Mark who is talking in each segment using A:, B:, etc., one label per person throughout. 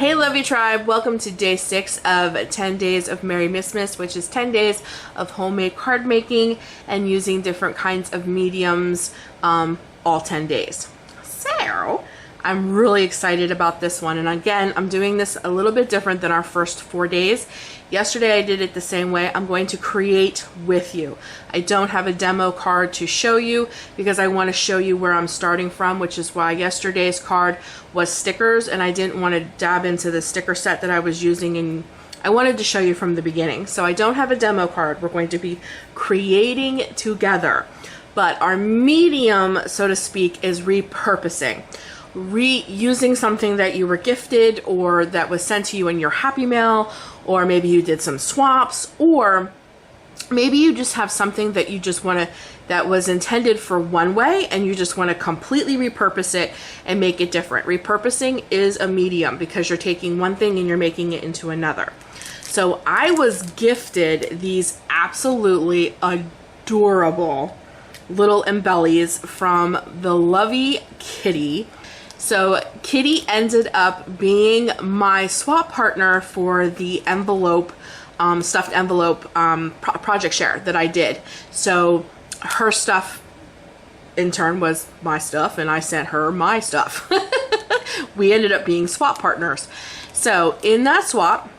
A: Hey Lovie Tribe, welcome to day 6 of 10 days of Merry Missmas, which is 10 days of homemade card making and using different kinds of mediums all 10 days. So I'm really excited about this one, and again I'm doing this a little bit different than our first 4 days. Yesterday I did it the same way. I'm going to create with you. I don't have a demo card to show you because I want to show you where I'm starting from, which is why yesterday's card was stickers and I didn't want to dab into the sticker set that I was using, and I wanted to show you from the beginning. So I don't have a demo card. We're going to be creating together, but our medium, so to speak, is repurposing. Reusing something that you were gifted or that was sent to you in your Happy Mail, or maybe you did some swaps, or maybe you just have something that you just want to, that was intended for one way and you just want to completely repurpose it and make it different. Repurposing is a medium because you're taking one thing and you're making it into another. So I was gifted these absolutely adorable little embellies from the Lovie Kitty. So Kitty ended up being my swap partner for the envelope, stuffed envelope project share that I did. So her stuff in turn was my stuff and I sent her my stuff. We ended up being swap partners. So in that swap,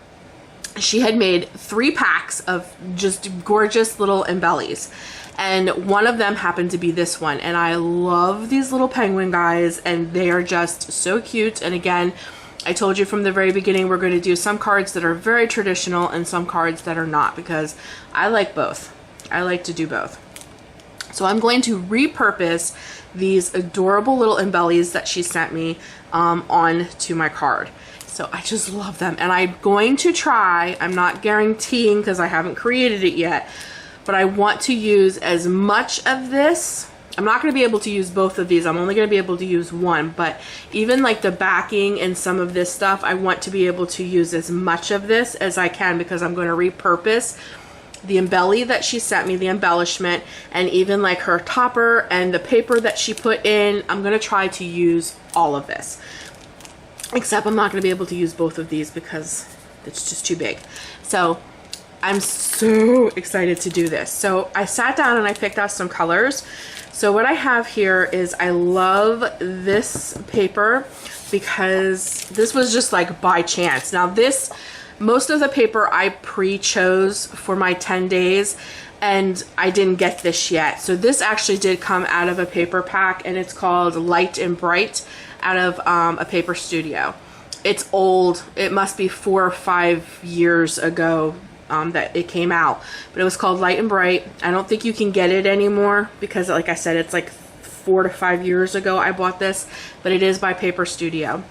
A: she had made 3 packs of just gorgeous little embellies. And one of them happened to be this one, and I love these little penguin guys, and they are just so cute. And again, I told you from the very beginning we're going to do some cards that are very traditional and some cards that are not, because I like both. I like to do both. So I'm going to repurpose these adorable little embellies that she sent me on to my card. So I just love them, and I'm going to try, I'm not guaranteeing because I haven't created it yet, but I want to use as much of this. I'm not going to be able to use both of these. I'm only going to be able to use one, but even like the backing and some of this stuff, I want to be able to use as much of this as I can, because I'm going to repurpose the embelly that she sent me, the embellishment, and even like her topper and the paper that she put in. I'm going to try to use all of this, except I'm not going to be able to use both of these because it's just too big. So I'm so excited to do this. So I sat down and I picked out some colors. So what I have here is, I love this paper because this was just like by chance. Now this, most of the paper I pre-chose for my 10 days and I didn't get this yet. So this actually did come out of a paper pack, and it's called Light and Bright out of a paper studio. It's old. It must be 4 or 5 years ago that it came out, but it was called Light and Bright. I don't think you can get it anymore because, like I said, it's like 4 to 5 years ago I bought this, but it is by Paper Studio.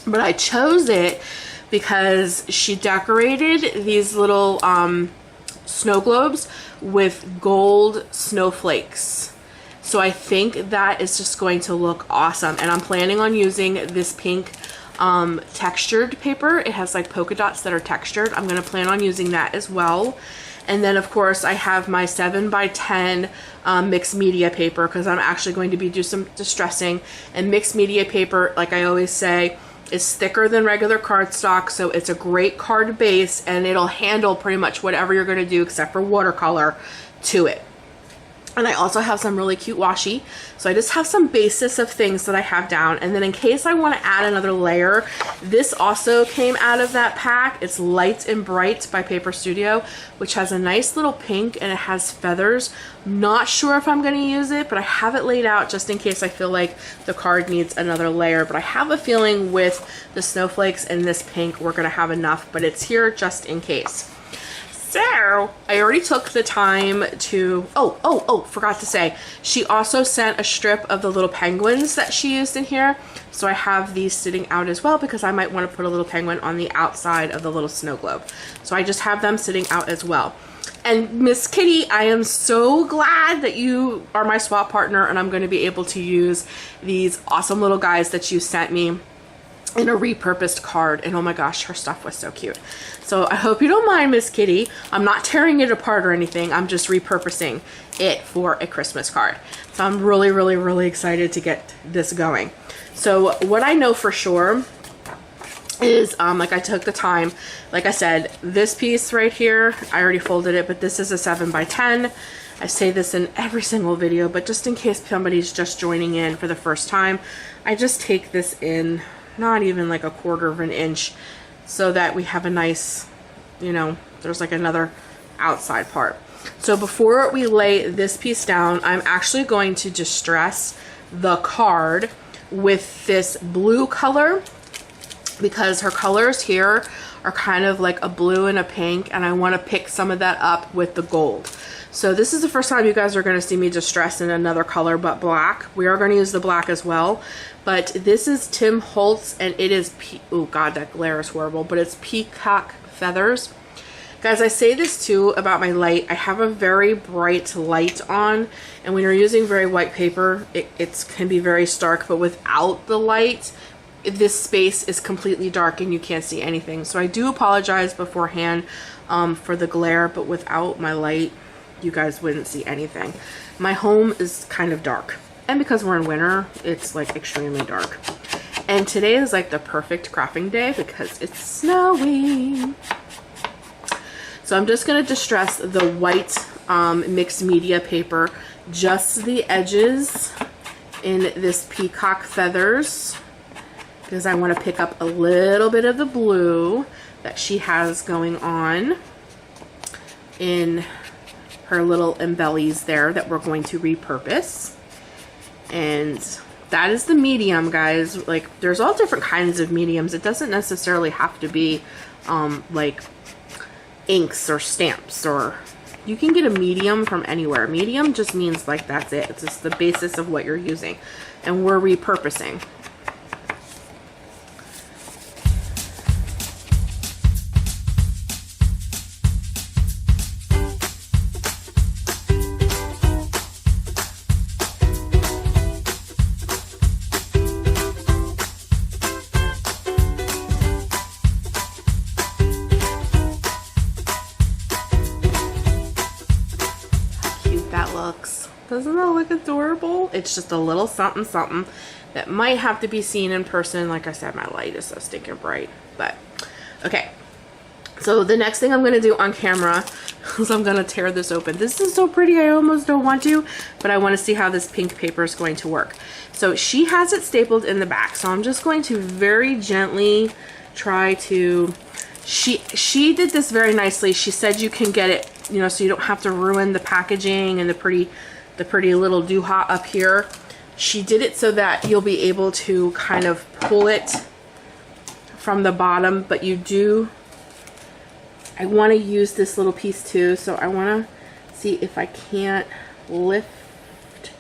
A: But I chose it because she decorated these little snow globes with gold snowflakes. So I think that is just going to look awesome, and I'm planning on using this pink textured paper. It has like polka dots that are textured. I'm going to plan on using that as well. And then of course I have my 7x10 mixed media paper, because I'm actually going to be doing some distressing, and mixed media paper, like I always say, is thicker than regular cardstock, so it's a great card base and it'll handle pretty much whatever you're going to do except for watercolor to it. And I also have some really cute washi. So I just have some basis of things that I have down. And then in case I want to add another layer, this also came out of that pack. It's Light and Bright by Paper Studio, which has a nice little pink and it has feathers. Not sure if I'm going to use it, but I have it laid out just in case I feel like the card needs another layer. But I have a feeling with the snowflakes and this pink, we're going to have enough, but it's here just in case. So I already took the time to, forgot to say, she also sent a strip of the little penguins that she used in here. So I have these sitting out as well, because I might want to put a little penguin on the outside of the little snow globe. So I just have them sitting out as well. And Miss Kitty, I am so glad that you are my swap partner, and I'm going to be able to use these awesome little guys that you sent me in a repurposed card. And oh my gosh, her stuff was so cute. So I hope you don't mind, Miss Kitty. I'm not tearing it apart or anything. I'm just repurposing it for a Christmas card. So I'm really, really, really excited to get this going. So what I know for sure is like I took the time, like I said, this piece right here, I already folded it, but this is a 7 by 10. I say this in every single video, but just in case somebody's just joining in for the first time, I just take this in not even like a 1/4 of an inch so that we have a nice, you know, there's like another outside part. So before we lay this piece down, I'm actually going to distress the card with this blue color, because her colors here are kind of like a blue and a pink, and I want to pick some of that up with the gold. So this is the first time you guys are going to see me distress in another color but black. We are going to use the black as well, but this is Tim Holtz, and it is, oh god, that glare is horrible, but it's Peacock Feathers. Guys, I say this too about my light. I have a very bright light on, and when you're using very white paper, it can be very stark, but without the light, this space is completely dark and you can't see anything. So I do apologize beforehand for the glare, but without my light, you guys wouldn't see anything. My home is kind of dark, and because we're in winter, it's like extremely dark. And today is like the perfect crafting day because it's snowing. So I'm just going to distress the white mixed media paper, just the edges in this Peacock Feathers, because I want to pick up a little bit of the blue that she has going on in her little embellies there that we're going to repurpose. And that is the medium, guys. Like, there's all different kinds of mediums. It doesn't necessarily have to be like inks or stamps, or you can get a medium from anywhere. Medium just means like that's it. It's just the basis of what you're using, and we're repurposing. Doesn't that look adorable? It's just a little something something that might have to be seen in person. Like I said, my light is so stinking bright, but okay. So the next thing I'm going to do on camera is I'm going to tear this open. This is so pretty. I almost don't want to, but I want to see how this pink paper is going to work. So she has it stapled in the back, so I'm just going to very gently try to, she did this very nicely. She said you can get it, you know, so you don't have to ruin the packaging and the pretty little dooha up here. She did it so that you'll be able to kind of pull it from the bottom, but you do, I want to use this little piece too, so I want to see if I can't lift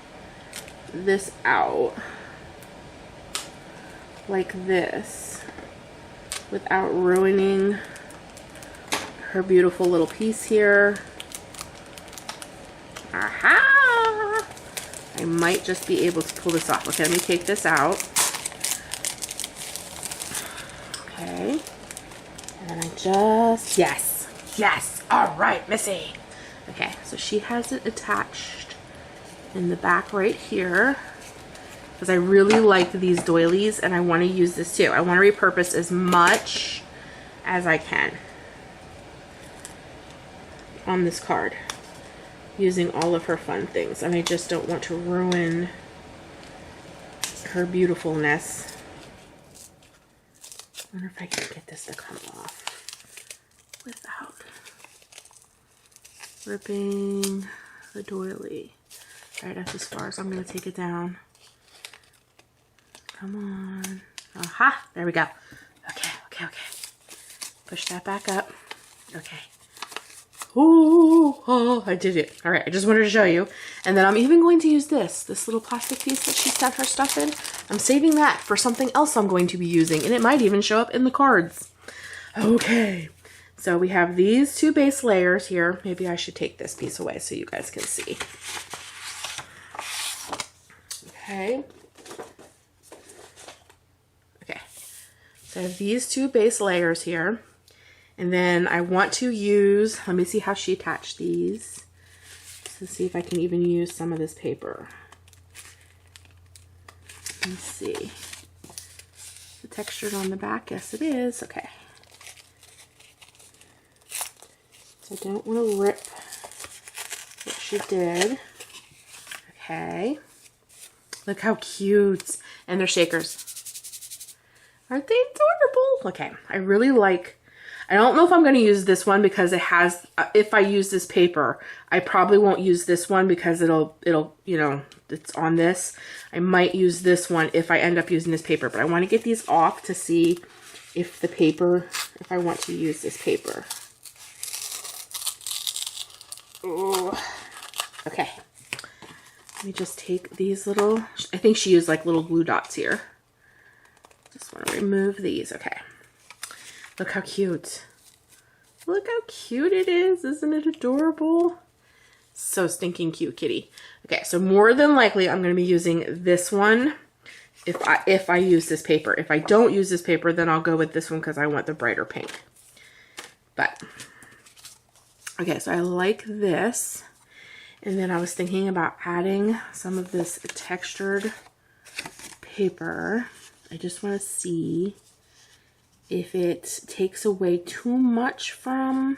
A: this out like this without ruining her beautiful little piece here. Aha! I might just be able to pull this off. Okay, let me take this out. Okay. And then I just, yes. All right, Missy. Okay, so she has it attached in the back right here, because I really like these doilies and I want to use this too. I want to repurpose as much as I can on this card, using all of her fun things, and I just don't want to ruin her beautifulness. I wonder if I can get this to come off without ripping the doily. Alright, that's as far as I'm going to take it down. Come on. Aha! There we go. Okay. Push that back up. Okay. Oh, I did it. All right, I just wanted to show you. And then I'm even going to use this little plastic piece that she sent her stuff in. I'm saving that for something else I'm going to be using, and it might even show up in the cards. Okay, so we have these two base layers here. Maybe I should take this piece away so you guys can see. Okay. So I have these two base layers here. And then I want to use, let me see how she attached these. So see if I can even use some of this paper. Let's see. textured on the back? Yes, it is. Okay. So I don't want to rip what she did. Okay. Look how cute. And they're shakers. Aren't they adorable? Okay. I really like, I don't know if I'm going to use this one because it has, if I use this paper, I probably won't use this one because it'll, you know, it's on this. I might use this one if I end up using this paper, but I want to get these off to see if the paper, if I want to use this paper. Ooh. Okay. Let me just take these little, I think she used like little glue dots here. Just want to remove these. Okay. Look how cute. Look how cute it is. Isn't it adorable? So stinking cute, kitty. Okay, so more than likely I'm going to be using this one if I use this paper. If I don't use this paper, then I'll go with this one because I want the brighter pink. But okay, so I like this. And then I was thinking about adding some of this textured paper. I just want to see if it takes away too much from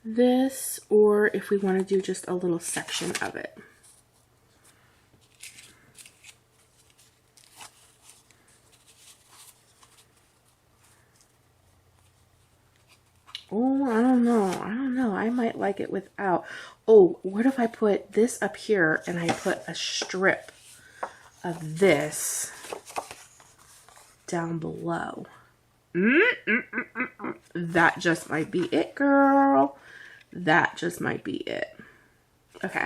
A: this or if we want to do just a little section of it. Oh, I don't know. I don't know. I might like it without. Oh, what if I put this up here and I put a strip of this down below? That just might be it, girl. That just might be it. Okay.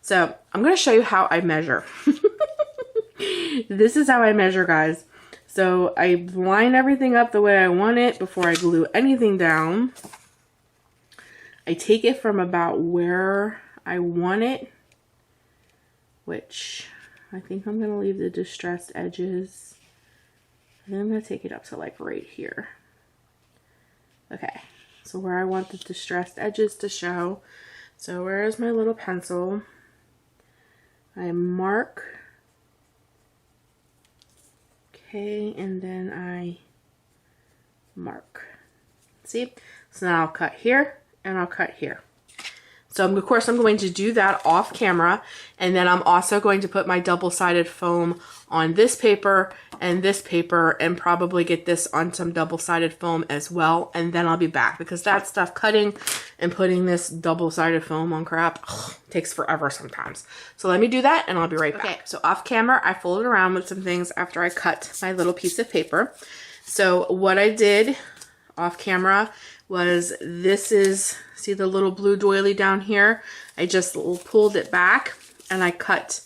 A: So I'm going to show you how I measure. This is how I measure, guys. So I line everything up the way I want it before I glue anything down. I take it from about where I want it, which I think I'm going to leave the distressed edges. And then I'm going to take it up to like right here. Okay, so where I want the distressed edges to show. So where is my little pencil? I mark. Okay, and then I mark. See? So now I'll cut here and I'll cut here. So of course I'm going to do that off camera, and then I'm also going to put my double-sided foam on this paper and probably get this on some double-sided foam as well, and then I'll be back because that stuff cutting and putting this double-sided foam on crap takes forever sometimes. So let me do that and I'll be right back. Okay, so off camera I folded around with some things after I cut my little piece of paper. So what I did off camera was, this is, see the little blue doily down here? I just pulled it back and I cut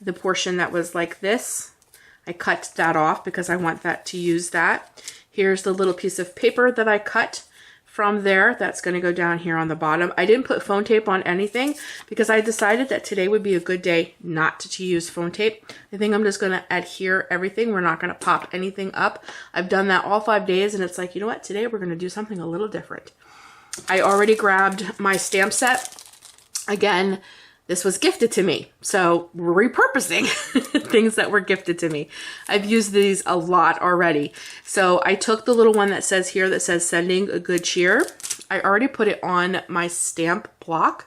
A: the portion that was like this. I cut that off because I want that to use that. Here's the little piece of paper that I cut from there. That's going to go down here on the bottom. I didn't put phone tape on anything because I decided that today would be a good day not to use phone tape. I think I'm just going to adhere everything. We're not going to pop anything up. I've done that all 5 days and it's like, you know what? Today we're going to do something a little different. I already grabbed my stamp set. Again, this was gifted to me, so we're repurposing things that were gifted to me. I've used these a lot already. So I took the little one that says here that says sending a good cheer. I already put it on my stamp block.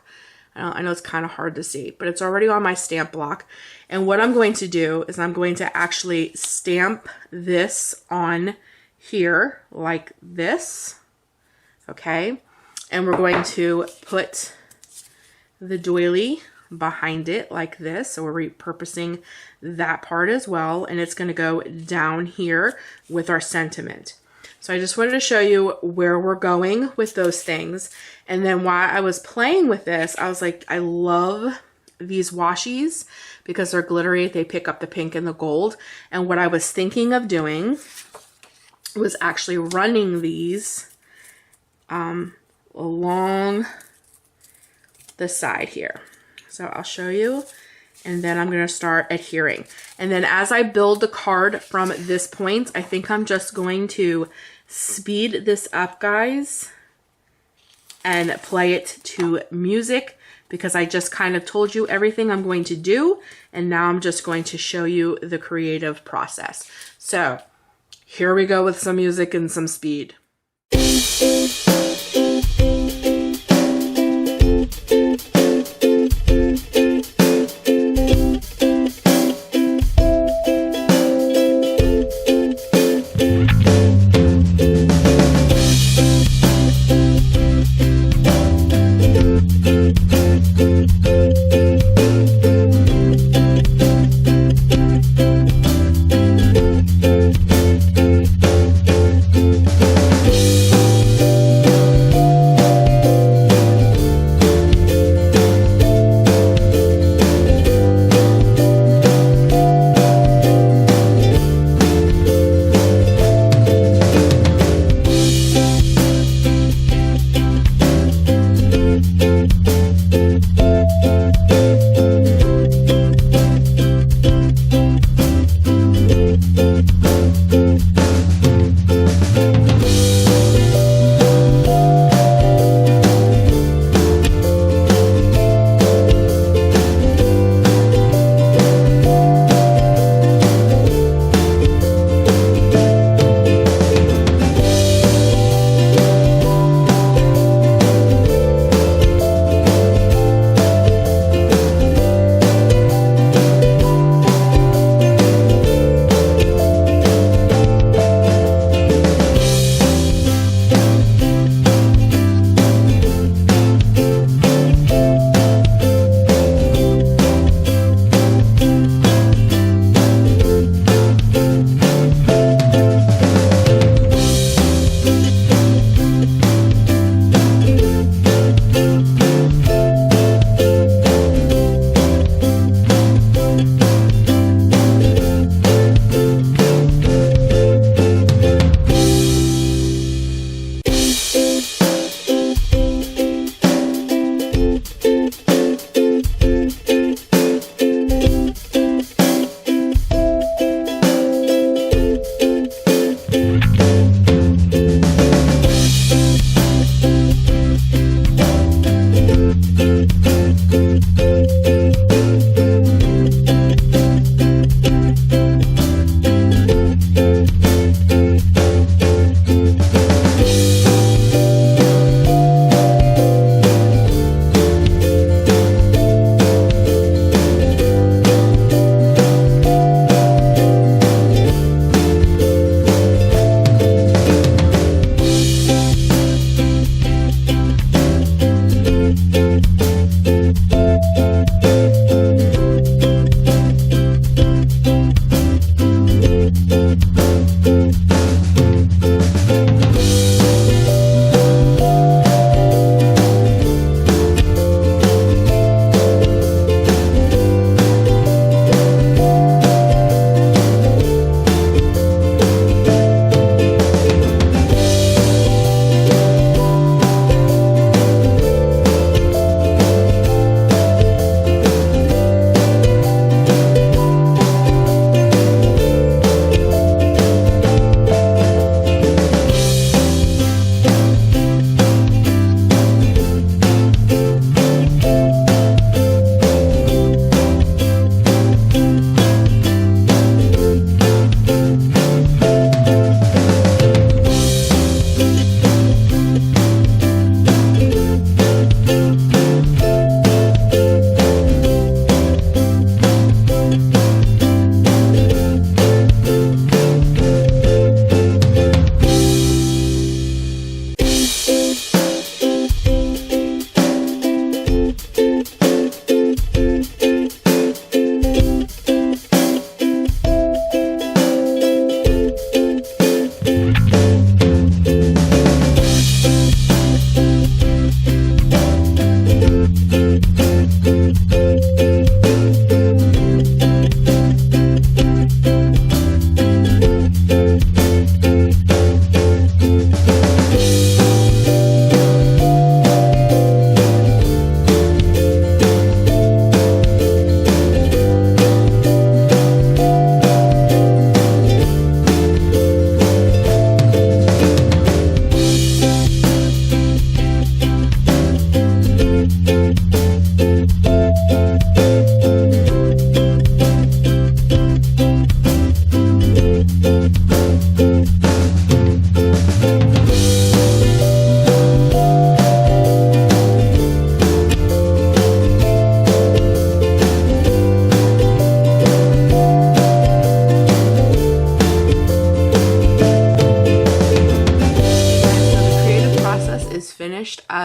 A: I know it's kind of hard to see, but it's already on my stamp block. And what I'm going to do is I'm going to actually stamp this on here like this. Okay. And we're going to put the doily behind it like this. So we're repurposing that part as well. And it's going to go down here with our sentiment. So I just wanted to show you where we're going with those things. And then while I was playing with this, I was like, I love these washies because they're glittery. They pick up the pink and the gold. And what I was thinking of doing was actually running these along the side here. So I'll show you, and then I'm going to start adhering. And then as I build the card from this point, I think I'm just going to speed this up, guys, and play it to music because I just kind of told you everything I'm going to do, and now I'm just going to show you the creative process. So here we go with some music and some speed.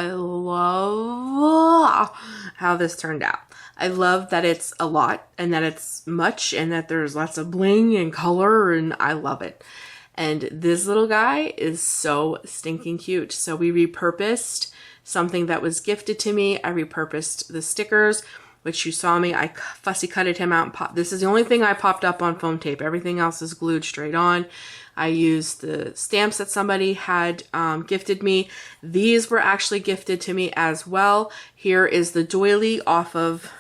A: I love how this turned out. I love that it's a lot and that it's much and that there's lots of bling and color, and I love it. And this little guy is so stinking cute. So we repurposed something that was gifted to me. I repurposed the stickers, which you saw me. I fussy cutted him out and popped. This is the only thing I popped up on foam tape. Everything else is glued straight on. I used the stamps that somebody had gifted me. These were actually gifted to me as well. Here is the doily off of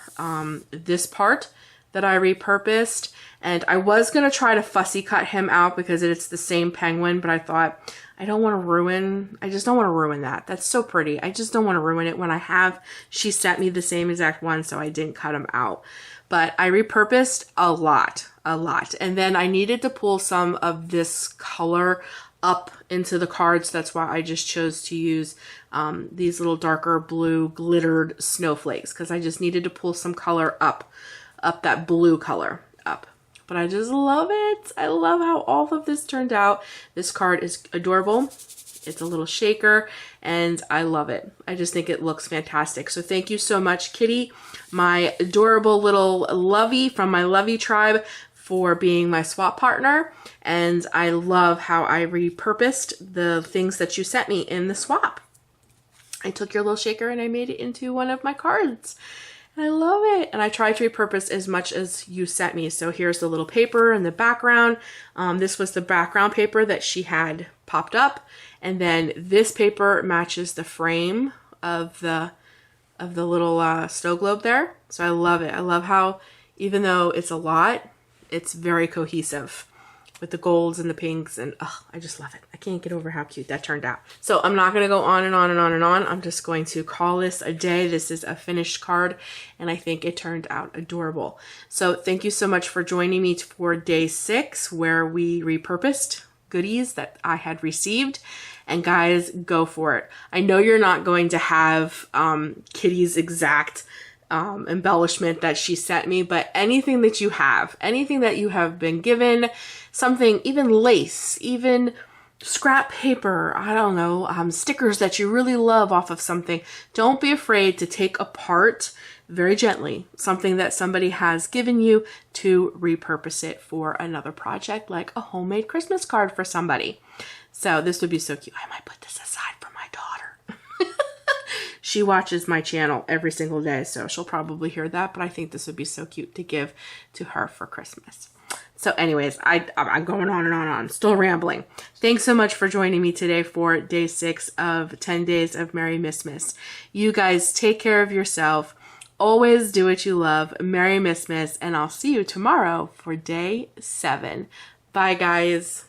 A: this part that I repurposed. And I was going to try to fussy cut him out because it's the same penguin, but I thought, I just don't want to ruin that. That's so pretty. I just don't want to ruin it when she sent me the same exact one, so I didn't cut him out. But I repurposed a lot. And then I needed to pull some of this color up into the cards. That's why I just chose to use these little darker blue glittered snowflakes, because I just needed to pull some color up that blue color up. But I just love it. I love how all of this turned out. This card is adorable. It's a little shaker and I love it. I just think it looks fantastic. So thank you so much, Kitty, my adorable little Lovie from my Lovie tribe, for being my swap partner. And I love how I repurposed the things that you sent me in the swap. I took your little shaker and I made it into one of my cards. I love it. And I tried to repurpose as much as you sent me. So here's the little paper in the background. This was the background paper that she had popped up. And then this paper matches the frame of the little snow globe there. So I love it. I love how, even though it's a lot, it's very cohesive with the golds and the pinks, and I just love it. I can't get over how cute that turned out. So I'm not going to go on and on and on and on. I'm just going to call this a day. This is a finished card, and I think it turned out adorable. So thank you so much for joining me for day 6, where we repurposed goodies that I had received. And guys, go for it. I know you're not going to have Kitty's exact embellishment that she sent me, but anything that you have been given, something, even lace, even scrap paper, I don't know, stickers that you really love off of something, don't be afraid to take apart very gently something that somebody has given you to repurpose it for another project, like a homemade Christmas card for somebody. So this would be so cute. I might put this aside for my daughter. She watches my channel every single day, so she'll probably hear that, but I think this would be so cute to give to her for Christmas. So anyways, I'm going on and on, still rambling. Thanks so much for joining me today for day 6 of 10 days of Merry Missmas. You guys take care of yourself. Always do what you love. Merry Missmas, and I'll see you tomorrow for day 7. Bye, guys.